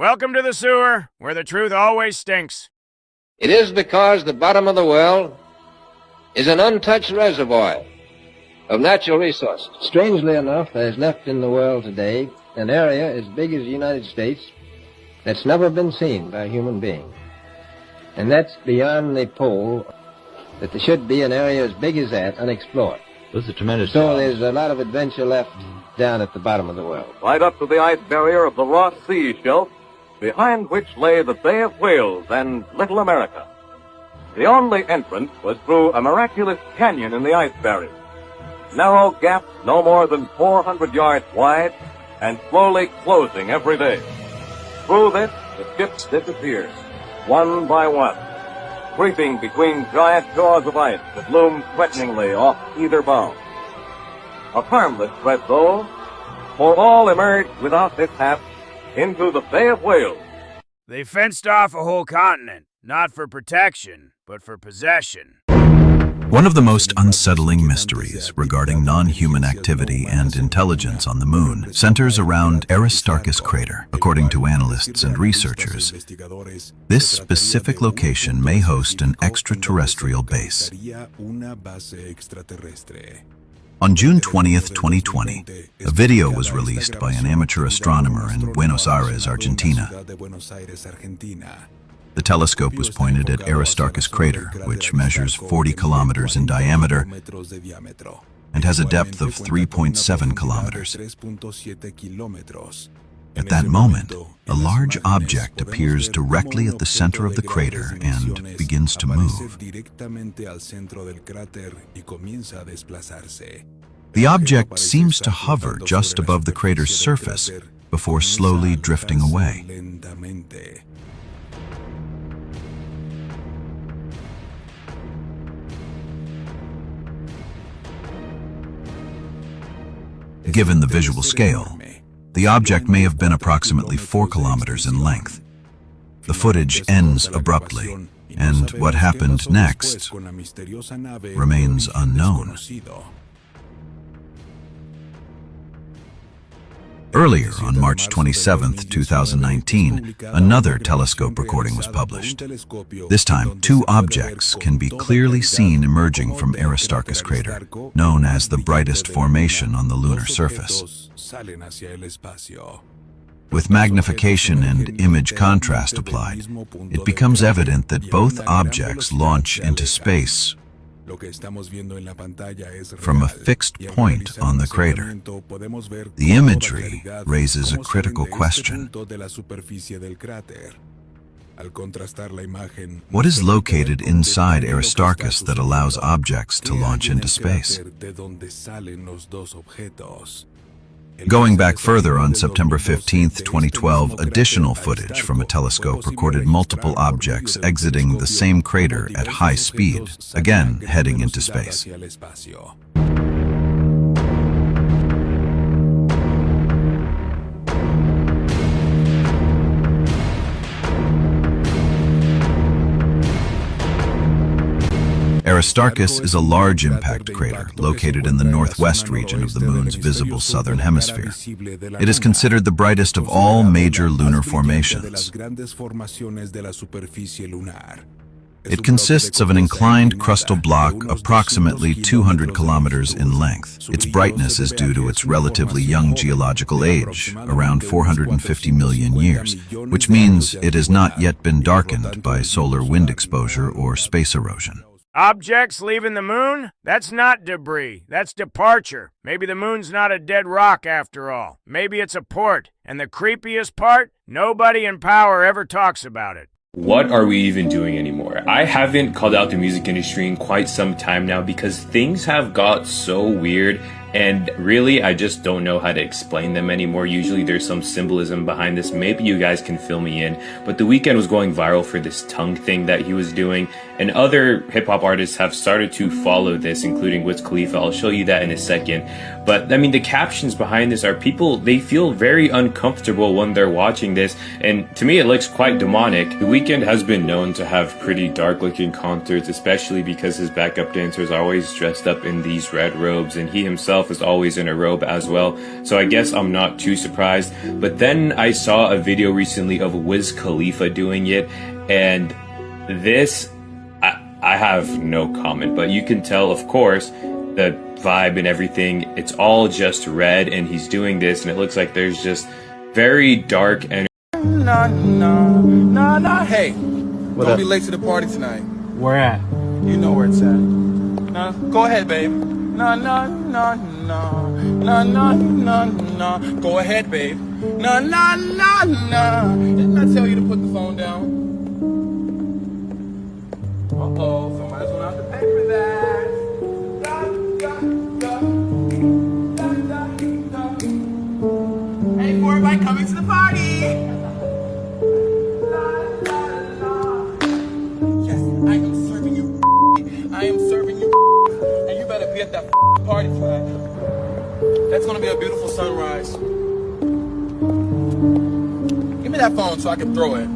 Welcome to the sewer, where the truth always stinks. It is because the bottom of the well is an untouched reservoir of natural resources. Strangely enough, there's left in the world today an area as big as the United States that's never been seen by a human being. And that's beyond the pole, that there should be an area as big as that unexplored. That's a tremendous So there's a lot of adventure left down at the bottom of the well. Right up to the ice barrier of the Ross Sea shelf, behind which lay the Bay of Whales and Little America. The only entrance was through a miraculous canyon in the ice barrier. Narrow gaps no more than 400 yards wide and slowly closing every day. Through this, the ships disappeared, one by one, creeping between giant jaws of ice that loomed threateningly off either bow. A harmless threat, though, for all emerged without mishap into the Bay of Whales. They fenced off a whole continent, not for protection, but for possession. One of the most unsettling mysteries regarding non-human activity and intelligence on the moon centers around Aristarchus crater. According to analysts and researchers, this specific location may host an extraterrestrial base. On June 20th, 2020, a video was released by an amateur astronomer in Buenos Aires, Argentina. The telescope was pointed at Aristarchus crater, which measures 40 kilometers in diameter and has a depth of 3.7 kilometers. At that moment, a large object appears directly at the center of the crater and begins to move. The object seems to hover just above the crater's surface before slowly drifting away. Given the visual scale, the object may have been approximately 4 kilometers in length. The footage ends abruptly, and what happened next remains unknown. Earlier, on March 27, 2019, another telescope recording was published. This time, 2 objects can be clearly seen emerging from Aristarchus crater, known as the brightest formation on the lunar surface. With magnification and image contrast applied, it becomes evident that both objects launch into space from a fixed point on the crater. The imagery raises a critical question. What is located inside Aristarchus that allows objects to launch into space? Going back further, on September 15, 2012, additional footage from a telescope recorded multiple objects exiting the same crater at high speed, again heading into space. Aristarchus is a large impact crater located in the northwest region of the Moon's visible southern hemisphere. It is considered the brightest of all major lunar formations. It consists of an inclined crustal block approximately 200 kilometers in length. Its brightness is due to its relatively young geological age, around 450 million years, which means it has not yet been darkened by solar wind exposure or space erosion. Objects leaving the moon? That's not debris. That's departure. Maybe the moon's not a dead rock after all. Maybe it's a port. And the creepiest part? Nobody in power ever talks about it. What are we even doing anymore? I haven't called out the music industry in quite some time now because things have got so weird, and really I just don't know how to explain them anymore. Usually there's some symbolism behind this. Maybe you guys can fill me in, but The Weeknd was going viral for this tongue thing that he was doing, and other hip-hop artists have started to follow this, including Wiz Khalifa. I'll show you that in a second. But I mean, the captions behind this are people, they feel very uncomfortable when they're watching this, and to me it looks quite demonic. The Weeknd has been known to have pretty dark looking concerts, especially because his backup dancers are always dressed up in these red robes, and he himself himself is always in a robe as well, so I guess I'm not too surprised. But then I saw a video recently of Wiz Khalifa doing it, and this, I have no comment, but you can tell, of course, the vibe and everything, it's all just red, and he's doing this, and it looks like there's just very dark energy. Nah, hey, don't be late to the party tonight. Where at? You know where it's at. Nah, go ahead, babe. Nah. Go ahead, babe. Nah. Didn't I tell you to put the phone down? Uh-oh, somebody's gonna have to pay for that. Hey, for everybody coming to the party. Yes, I am serving you. I am serving you. And you better be at that party tonight. That's gonna be a beautiful sunrise. Give me that phone so I can throw it.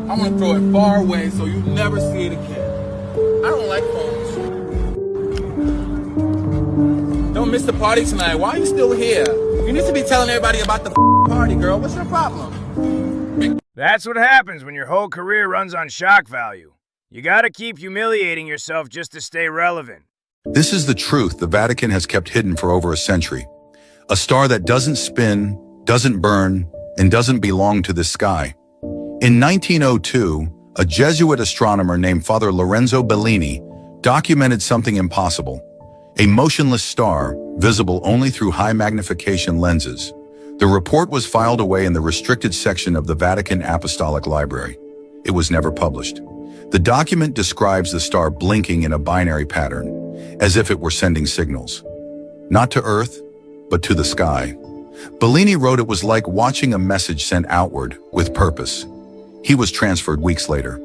I want to throw it far away so you never see it again. I don't like phones. Don't miss the party tonight. Why are you still here? You need to be telling everybody about the party, girl. What's your problem? That's what happens when your whole career runs on shock value. You gotta keep humiliating yourself just to stay relevant. This is the truth the Vatican has kept hidden for over a century. A star that doesn't spin, doesn't burn, and doesn't belong to the sky. In 1902, a Jesuit astronomer named Father Lorenzo Bellini documented something impossible: a motionless star, visible only through high magnification lenses. The report was filed away in the restricted section of the Vatican Apostolic Library. It was never published. The document describes the star blinking in a binary pattern, as if it were sending signals. Not to Earth, but to the sky. Bellini wrote it was like watching a message sent outward with purpose. He was transferred weeks later,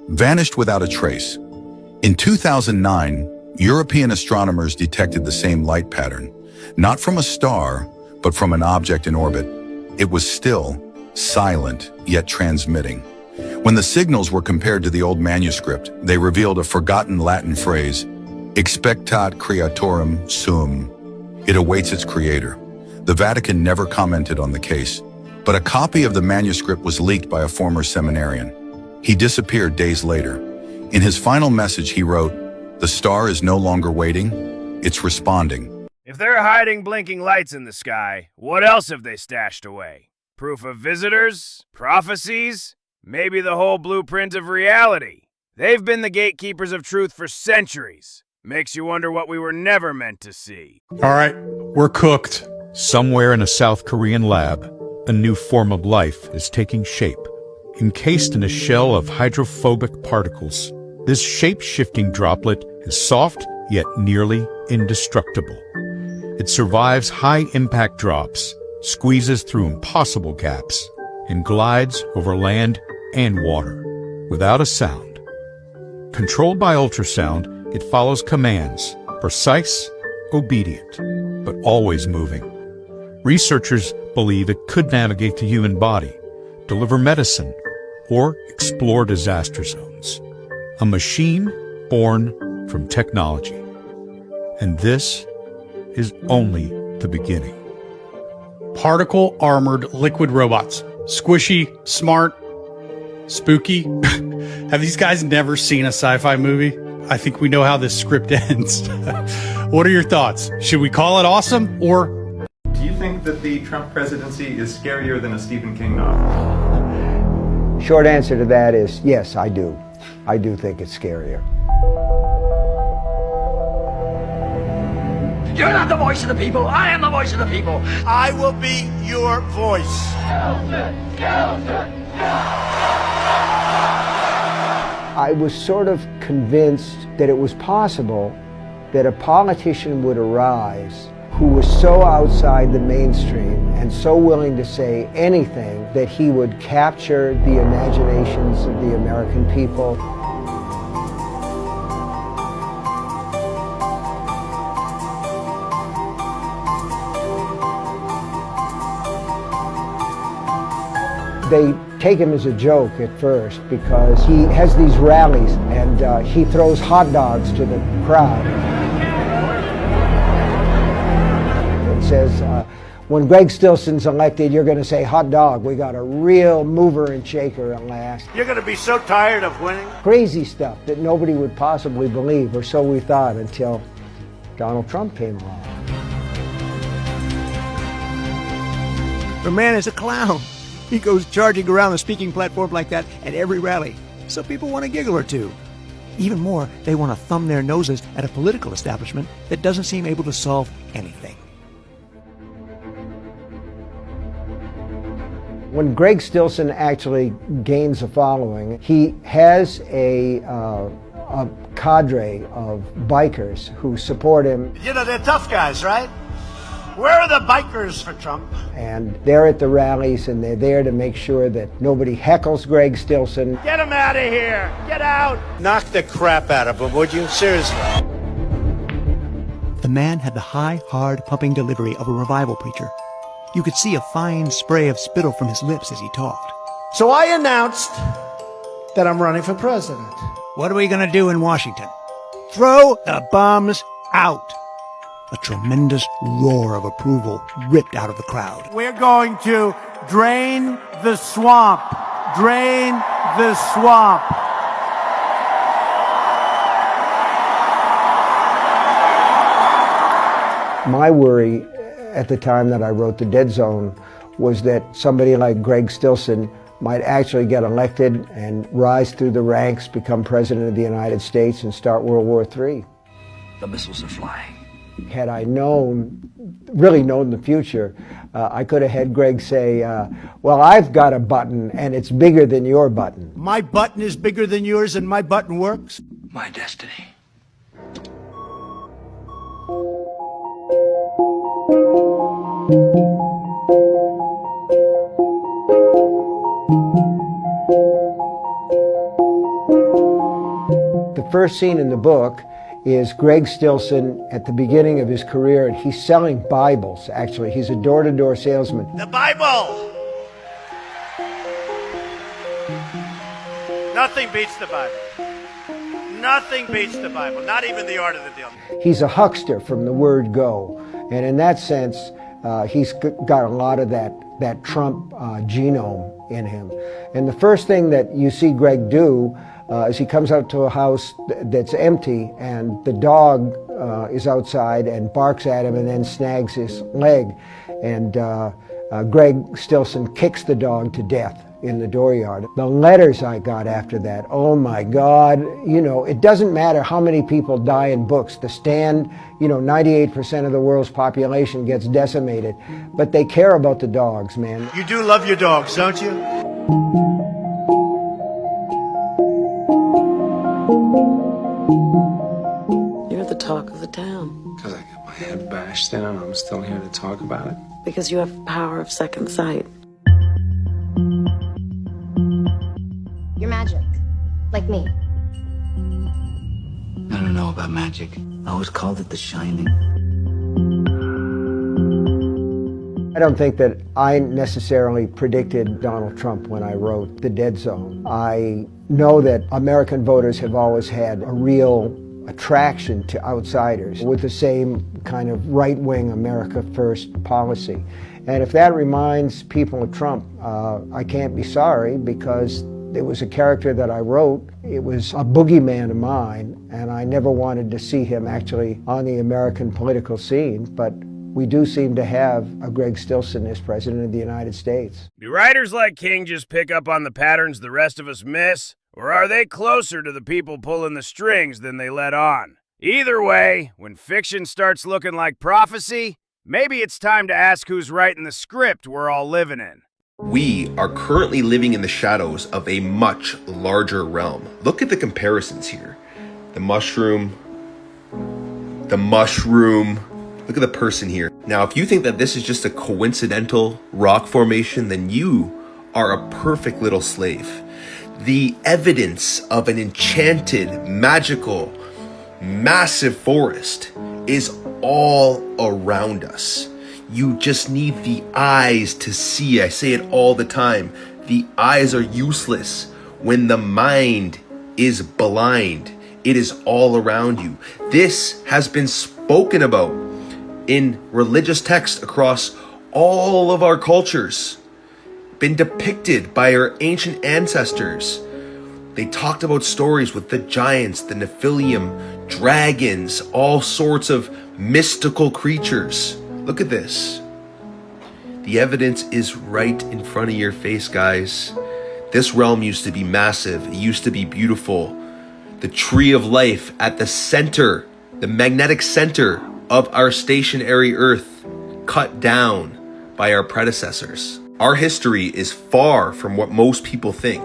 vanished without a trace. In 2009, European astronomers detected the same light pattern, not from a star, but from an object in orbit. It was still, silent, yet transmitting. When the signals were compared to the old manuscript, they revealed a forgotten Latin phrase, expectat creatorem sum. It awaits its creator. The Vatican never commented on the case, but a copy of the manuscript was leaked by a former seminarian. He disappeared days later. In his final message, he wrote, "The star is no longer waiting, it's responding." If they're hiding blinking lights in the sky, what else have they stashed away? Proof of visitors? Prophecies? Maybe the whole blueprint of reality? They've been the gatekeepers of truth for centuries. Makes you wonder what we were never meant to see. All right, we're cooked. Somewhere in a South Korean lab, a new form of life is taking shape. Encased in a shell of hydrophobic particles, this shape-shifting droplet is soft yet nearly indestructible. It survives high-impact drops, squeezes through impossible gaps, and glides over land and water without a sound. Controlled by ultrasound, it follows commands, precise, obedient, but always moving. Researchers believe it could navigate the human body, deliver medicine, or explore disaster zones. A machine born from technology. And this is only the beginning. Particle-armored liquid robots. Squishy, smart, spooky. Have these guys never seen a sci-fi movie? I think we know how this script ends. What are your thoughts? Should we call it awesome or... Do you think that the Trump presidency is scarier than a Stephen King novel? Short answer to that is yes, I do. I do think it's scarier. You're not the voice of the people. I am the voice of the people. I will be your voice. I was sort of convinced that it was possible that a politician would arise who was so outside the mainstream and so willing to say anything that he would capture the imaginations of the American people. They take him as a joke at first because he has these rallies and he throws hot dogs to the crowd. says, when Greg Stillson's elected, you're going to say, hot dog, we got a real mover and shaker at last. You're going to be so tired of winning. Crazy stuff that nobody would possibly believe, or so we thought, until Donald Trump came along. The man is a clown. He goes charging around a speaking platform like that at every rally. So people want a giggle or two. Even more, they want to thumb their noses at a political establishment that doesn't seem able to solve anything. When Greg Stillson actually gains a following, he has a cadre of bikers who support him. You know, they're tough guys, right? Where are the bikers for Trump? And they're at the rallies, and they're there to make sure that nobody heckles Greg Stillson. Get him out of here! Get out! Knock the crap out of him, would you? Seriously. The man had the high, hard, pumping delivery of a revival preacher. You could see a fine spray of spittle from his lips as he talked. So I announced that I'm running for president. What are we going to do in Washington? Throw the bombs out. A tremendous roar of approval ripped out of the crowd. We're going to drain the swamp. Drain the swamp. My worry at the time that I wrote The Dead Zone was that somebody like Greg Stillson might actually get elected and rise through the ranks, become president of the United States, and start World War III. The missiles are flying. Had I really known the future, I could have had Greg say, well, I've got a button and it's bigger than your button. My button is bigger than yours and my button works. My destiny. The first scene in the book is Greg Stillson at the beginning of his career, and he's selling Bibles, actually. He's a door-to-door salesman. The Bible! Nothing beats the Bible. Nothing beats the Bible, not even the art of the deal. He's a huckster from the word go, and in that sense, he's got a lot of that Trump genome in him. And the first thing that you see Greg do is he comes out to a house that's empty, and the dog is outside and barks at him and then snags his leg. And Greg Stillson kicks the dog to death in the dooryard. The letters I got after that, oh my God, you know, it doesn't matter how many people die in books. The Stand, 98% of the world's population gets decimated, but they care about the dogs, man. You do love your dogs, don't you? You're the talk of the town. Because I got my head bashed in and I'm still here to talk about it. Because you have power of second sight. You're magic. Like me. I don't know about magic. I always called it The Shining. I don't think that I necessarily predicted Donald Trump when I wrote The Dead Zone. I know that American voters have always had a real attraction to outsiders with the same kind of right-wing America First policy. And if that reminds people of Trump, I can't be sorry, because it was a character that I wrote. It was a boogeyman of mine, and I never wanted to see him actually on the American political scene, but we do seem to have a Greg Stillson as president of the United States. Do writers like King just pick up on the patterns the rest of us miss? Or are they closer to the people pulling the strings than they let on? Either way, when fiction starts looking like prophecy, maybe it's time to ask who's writing the script we're all living in. We are currently living in the shadows of a much larger realm. Look at the comparisons here. The mushroom. Look at the person here. Now, if you think that this is just a coincidental rock formation, then you are a perfect little slave. The evidence of an enchanted, magical, massive forest is all around us. You just need the eyes to see. I say it all the time. The eyes are useless when the mind is blind. It is all around you. This has been spoken about in religious texts across all of our cultures, been depicted by our ancient ancestors. They talked about stories with the giants, the Nephilim, dragons, all sorts of mystical creatures. Look at this. The evidence is right in front of your face, guys. This realm used to be massive. It used to be beautiful. The tree of life at the center, the magnetic center of our stationary Earth, cut down by our predecessors. Our history is far from what most people think,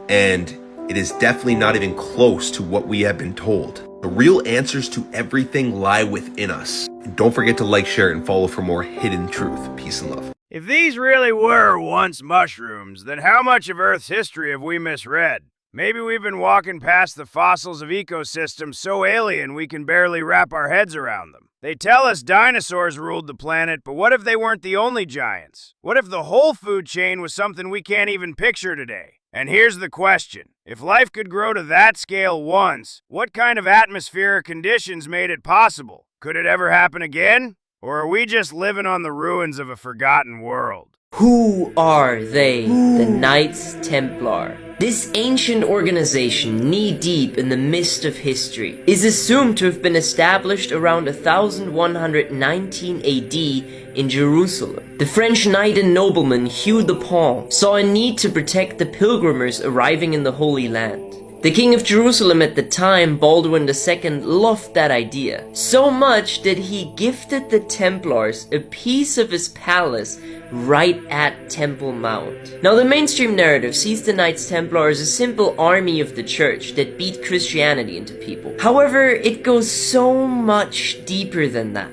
and it is definitely not even close to what we have been told. The real answers to everything lie within us. And don't forget to like, share, and follow for more hidden truth. Peace and love. If these really were once mushrooms, then how much of Earth's history have we misread? Maybe we've been walking past the fossils of ecosystems so alien we can barely wrap our heads around them. They tell us dinosaurs ruled the planet, but what if they weren't the only giants? What if the whole food chain was something we can't even picture today? And here's the question. If life could grow to that scale once, what kind of atmosphere or conditions made it possible? Could it ever happen again? Or are we just living on the ruins of a forgotten world? Who are they? The Knights Templar. This ancient organization, knee-deep in the mist of history, is assumed to have been established around 1119 AD in Jerusalem. The French knight and nobleman Hugh de Pont saw a need to protect the pilgrimers arriving in the Holy Land. The king of Jerusalem at the time, Baldwin II, loved that idea, so much that he gifted the Templars a piece of his palace right at Temple Mount. Now, the mainstream narrative sees the Knights Templar as a simple army of the church that beat Christianity into people. However, it goes so much deeper than that.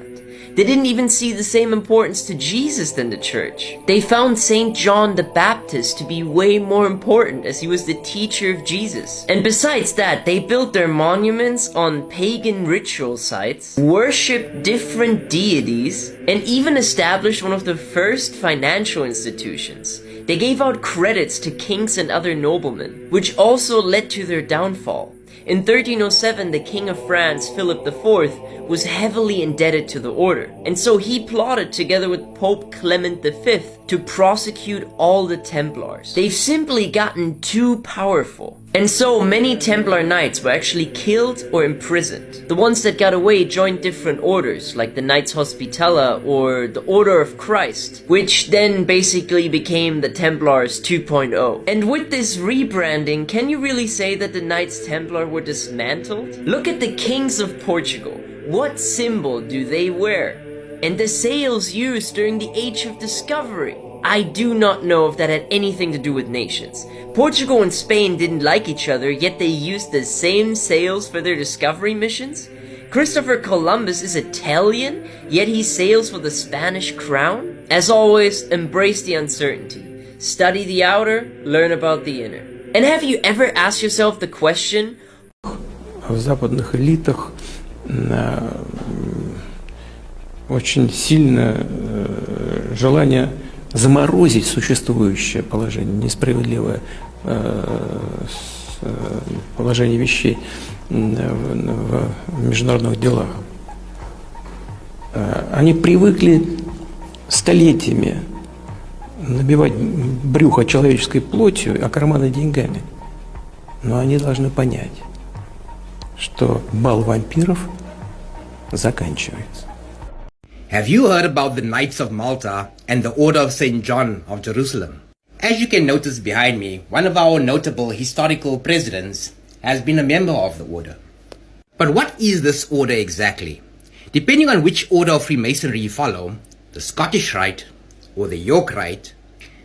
They didn't even see the same importance to Jesus than the church. They found St. John the Baptist to be way more important, as he was the teacher of Jesus. And besides that, they built their monuments on pagan ritual sites, worshipped different deities, and even established one of the first financial institutions. They gave out credits to kings and other noblemen, which also led to their downfall. In 1307, the King of France, Philip IV, was heavily indebted to the order, and so he plotted together with Pope Clement V to prosecute all the Templars. They've simply gotten too powerful. And so many Templar knights were actually killed or imprisoned. The ones that got away joined different orders, like the Knights Hospitaller or the Order of Christ, which then basically became the Templars 2.0. And with this rebranding, can you really say that the Knights Templar were dismantled? Look at the kings of Portugal. What symbol do they wear? And the sails used during the Age of Discovery. I do not know if that had anything to do with nations. Portugal and Spain didn't like each other, yet they used the same sails for their discovery missions. Christopher Columbus is Italian, yet he sails for the Spanish crown. As always, embrace the uncertainty. Study the outer, learn about the inner. And have you ever asked yourself the question, в западных элитах очень сильно желание заморозить существующее положение, несправедливое положение вещей в международных делах. Они привыкли столетиями набивать брюхо человеческой плотью, а карманы деньгами. Но они должны понять, что бал вампиров заканчивается. Have you heard about the Knights of Malta and the Order of St. John of Jerusalem? As you can notice behind me, one of our notable historical presidents has been a member of the order. But what is this order exactly? Depending on which order of Freemasonry you follow, the Scottish Rite or the York Rite,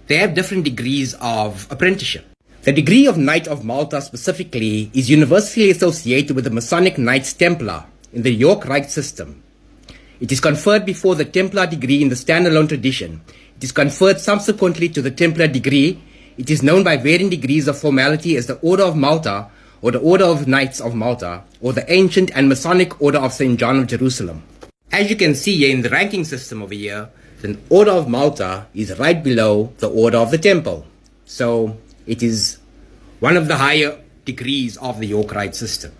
they have different degrees of apprenticeship. The degree of Knight of Malta specifically is universally associated with the Masonic Knights Templar in the York Rite system. It is conferred before the Templar degree in the standalone tradition. It is conferred subsequently to the Templar degree. It is known by varying degrees of formality as the Order of Malta, or the Order of Knights of Malta, or the Ancient and Masonic Order of St. John of Jerusalem. As you can see here in the ranking system over here, the Order of Malta is right below the Order of the Temple. So it is one of the higher degrees of the York Rite system.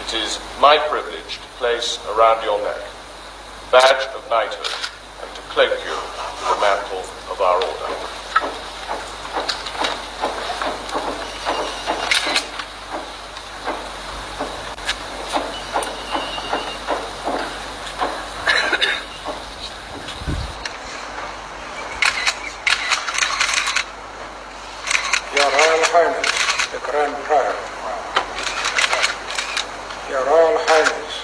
It is my privilege to place around your neck badge of knighthood and to cloak you in the mantle of our order. Your Royal Highness, the Grand Prior. Your Royal Highness,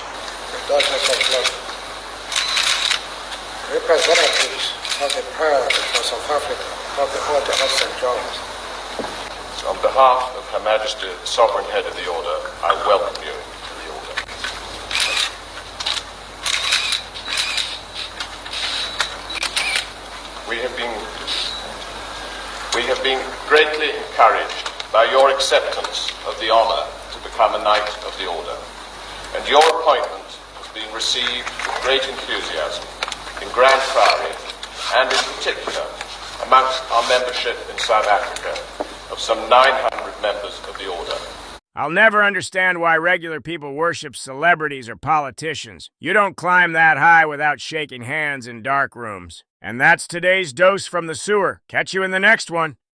the Duchess of London. Representatives of the Priory for South Africa of the Order of St. John's. On behalf of Her Majesty, the Sovereign Head of the Order, I welcome you to the Order. We have been greatly encouraged by your acceptance of the honor to become a Knight of the Order, and your appointment has been received with great enthusiasm in Grand Priory and in particular amongst our membership in South Africa of some 900 members of the Order. I'll never understand why regular people worship celebrities or politicians. You don't climb that high without shaking hands in dark rooms. And that's today's dose from the sewer. Catch you in the next one.